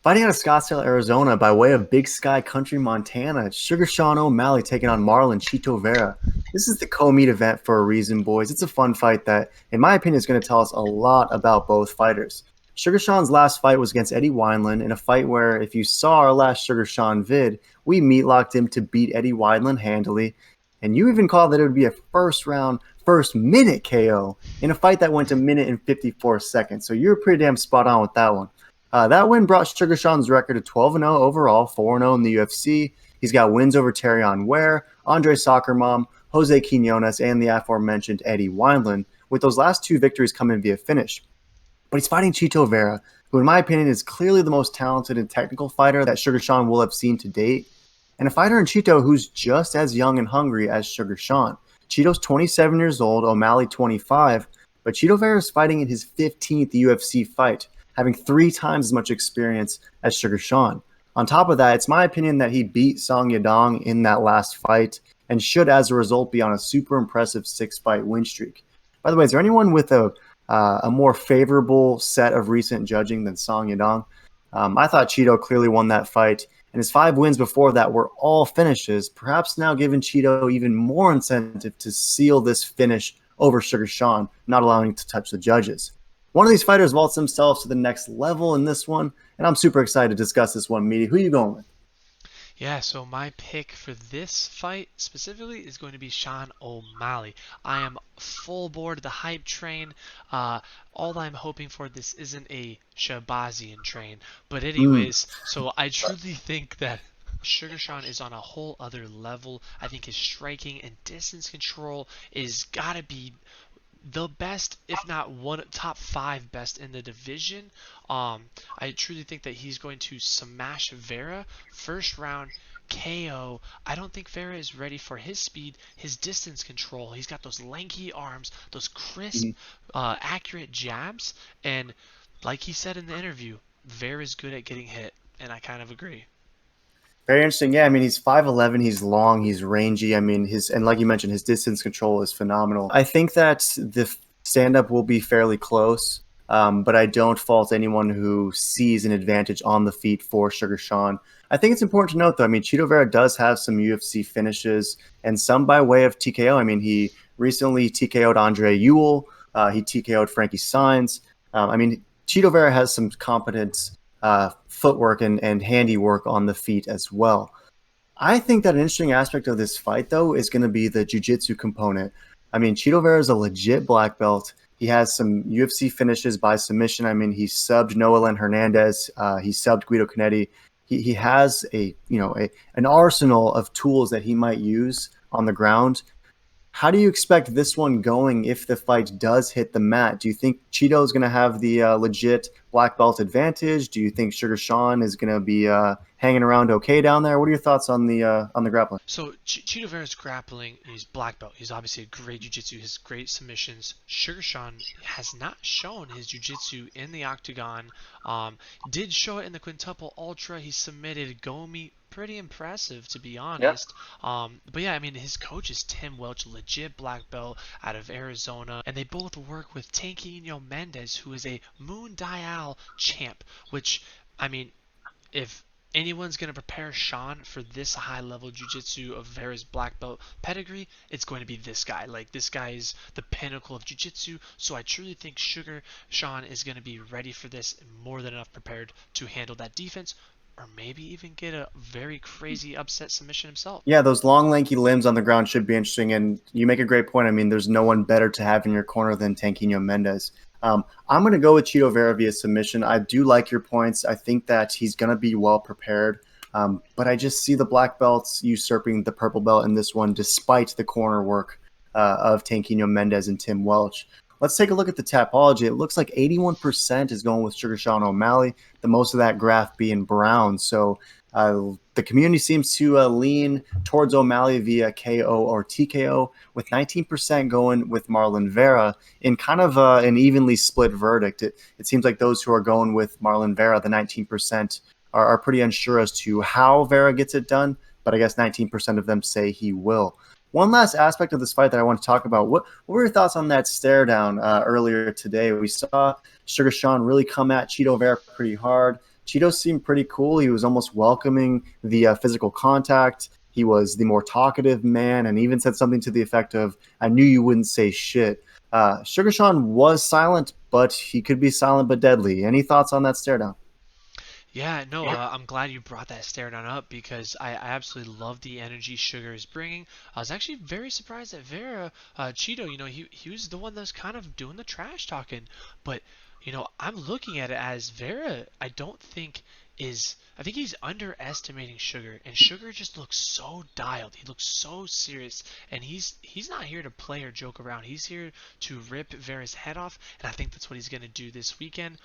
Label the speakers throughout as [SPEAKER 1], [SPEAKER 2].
[SPEAKER 1] Fighting out of Scottsdale, Arizona, by way of Big Sky Country, Montana, it's Sugar Sean O'Malley taking on Marlon Chito Vera. This is the co-meet event for a reason, boys. It's a fun fight that, in my opinion, is going to tell us a lot about both fighters. Sugar Sean's last fight was against Eddie Wineland in a fight where, if you saw our last Sugar Sean vid, we meatlocked him to beat Eddie Wineland handily. And you even called that it would be a first round, first minute KO in a fight that went a minute and 54 seconds. So you were pretty damn spot on with that one. That win brought Sugar Sean's record to 12-0 overall, 4-0 in the UFC. He's got wins over Terrion Ware, Andre Soccermom, Jose Quinones, and the aforementioned Eddie Wineland, with those last two victories coming via finish. But he's fighting Chito Vera, who, in my opinion, is clearly the most talented and technical fighter that Sugar Sean will have seen to date, and a fighter in Chito who's just as young and hungry as Sugar Sean. Chito's 27 years old, O'Malley 25, but Chito Vera is fighting in his 15th UFC fight, having 3 times as much experience as Sugar Sean. On top of that, it's my opinion that he beat Song Yadong in that last fight and should, as a result, be on a super impressive 6-fight win streak. By the way, is there anyone with a more favorable set of recent judging than Song Yadong? I thought Chito clearly won that fight, and his 5 wins before that were all finishes, perhaps now giving Chito even more incentive to seal this finish over Sugar Sean, not allowing him to touch the judges. One of these fighters vaults themselves to the next level in this one, and I'm super excited to discuss this one, Meaty. Who are you going with?
[SPEAKER 2] Yeah, so my pick for this fight specifically is going to be Sean O'Malley. I am full board the hype train. All I'm hoping for this isn't a Shabazian train. But
[SPEAKER 1] Mm.
[SPEAKER 2] anyways, so I truly think that Sugar Sean is on a whole other level. I think his striking and distance control is gotta be the best, if not one top 5 best in the division. I truly think that he's going to smash Vera first round KO. I don't think Vera is ready for his speed, his distance control. He's got those lanky arms, those crisp, accurate jabs, and like he said in the interview, Vera is good at getting hit, and I kind of agree.
[SPEAKER 1] Very interesting. Yeah, I mean, he's 5'11", he's long, he's rangy. I mean, and like you mentioned, his distance control is phenomenal. I think that the stand-up will be fairly close, but I don't fault anyone who sees an advantage on the feet for Sugar Sean. I think it's important to note, though, I mean, Chito Vera does have some UFC finishes, and some by way of TKO. I mean, he recently TKO'd Andre Ewell. He TKO'd Frankie Saenz. I mean, Chito Vera has some competence footwork and handiwork on the feet as well. I think that an interesting aspect of this fight, though, is going to be the jiu-jitsu component. I mean, Chito Vera is a legit black belt. He has some UFC finishes by submission. I mean, he subbed Noelan Hernandez. He subbed Guido Canetti. He has an arsenal of tools that he might use on the ground. How do you expect this one going if the fight does hit the mat? Do you think Cheeto is going to have the legit black belt advantage? Do you think Sugar Sean is going to be hanging around okay down there? What are your thoughts on the grappling?
[SPEAKER 2] So Chito Vera's grappling, he's black belt. He's obviously a great jiu-jitsu. He has great submissions. Sugar Sean has not shown his jiu-jitsu in the octagon. Did show it in the quintuple ultra. He submitted Gomi. Pretty impressive, to be
[SPEAKER 1] Yeah.
[SPEAKER 2] honest. But yeah, I mean, his coach is Tim Welch, legit black belt out of Arizona, and they both work with Tanquinho Mendez, who is a Moon Dial champ. Which, I mean, if anyone's going to prepare Sean for this high level jiu-jitsu of Vera's black belt pedigree, it's going to be this guy. Like, this guy is the pinnacle of jiu-jitsu, so I truly think Sugar Sean is going to be ready for this, more than enough prepared to handle that defense, or maybe even get a very crazy upset submission himself.
[SPEAKER 1] Yeah, those long, lanky limbs on the ground should be interesting. And you make a great point. I mean, there's no one better to have in your corner than Tanquinho Mendez. I'm going to go with Chito Vera via submission. I do like your points. I think that he's going to be well prepared. But I just see the black belts usurping the purple belt in this one, despite the corner work of Tanquinho Mendez and Tim Welch. Let's take a look at the Tapology. It looks like 81% is going with Sugar Sean O'Malley, the most of that graph being brown. So the community seems to lean towards O'Malley via KO or TKO, with 19% going with Marlon Vera in kind of an evenly split verdict. It seems like those who are going with Marlon Vera, the 19%, are pretty unsure as to how Vera gets it done, but I guess 19% of them say he will. One last aspect of this fight that I want to talk about. What were your thoughts on that stare down earlier today? We saw Sugar Sean really come at Chito Vera pretty hard. Chito seemed pretty cool. He was almost welcoming the physical contact. He was the more talkative man, and even said something to the effect of, "I knew you wouldn't say shit." Sugar Sean was silent, but he could be silent but deadly. Any thoughts on that stare down?
[SPEAKER 2] Yeah, no, I'm glad you brought that stare down up because I absolutely love the energy Sugar is bringing. I was actually very surprised that Vera, Cheeto, he was the one that was kind of doing the trash talking. But, I'm looking at it as Vera, I think he's underestimating Sugar, and Sugar just looks so dialed. He looks so serious, and he's not here to play or joke around. He's here to rip Vera's head off, and I think that's what he's gonna do this weekend.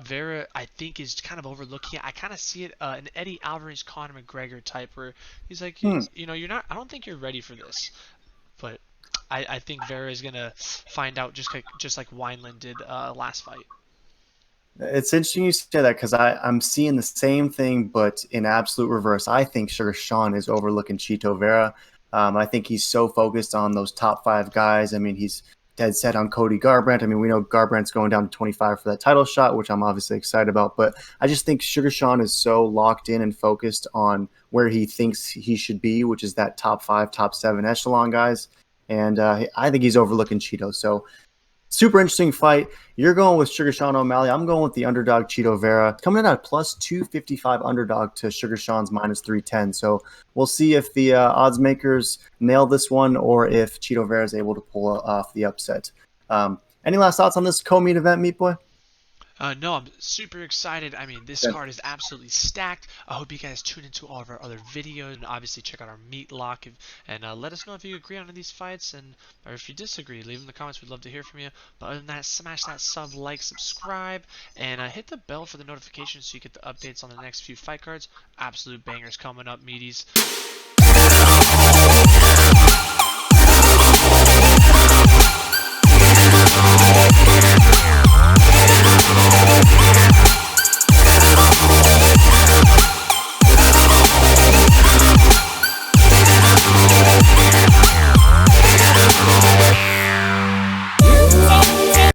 [SPEAKER 2] Vera, I think, is kind of overlooking it. I kind of see it an Eddie Alvarez, Conor McGregor type, where he's like,
[SPEAKER 1] Hmm.
[SPEAKER 2] you're not. I don't think you're ready for this, but I think Vera is gonna find out just like Wineland did last fight.
[SPEAKER 1] It's interesting you say that because I'm seeing the same thing, but in absolute reverse. I think Sugar Sean is overlooking Chito Vera. I think he's so focused on those top five guys. I mean, he's dead set on Cody Garbrandt. I mean, we know Garbrandt's going down to 25 for that title shot, which I'm obviously excited about. But I just think Sugar Sean is so locked in and focused on where he thinks he should be, which is that top five, top seven echelon guys. And I think he's overlooking Cheeto. So super interesting fight. You're going with Sugar Sean O'Malley. I'm going with the underdog Chito Vera. Coming in at plus 255 underdog to Sugar Sean's minus 310. So we'll see if the odds makers nail this one or if Chito Vera is able to pull off the upset. Any last thoughts on this co-meet event, Meat Boy?
[SPEAKER 2] No, I'm super excited. I mean, this card is absolutely stacked. I hope you guys tune into all of our other videos and obviously check out our meat lock and let us know if you agree on these fights and or if you disagree. Leave in the comments. We'd love to hear from you. But other than that, smash that sub, like, subscribe, and hit the bell for the notifications so you get the updates on the next few fight cards. Absolute bangers coming up, meaties.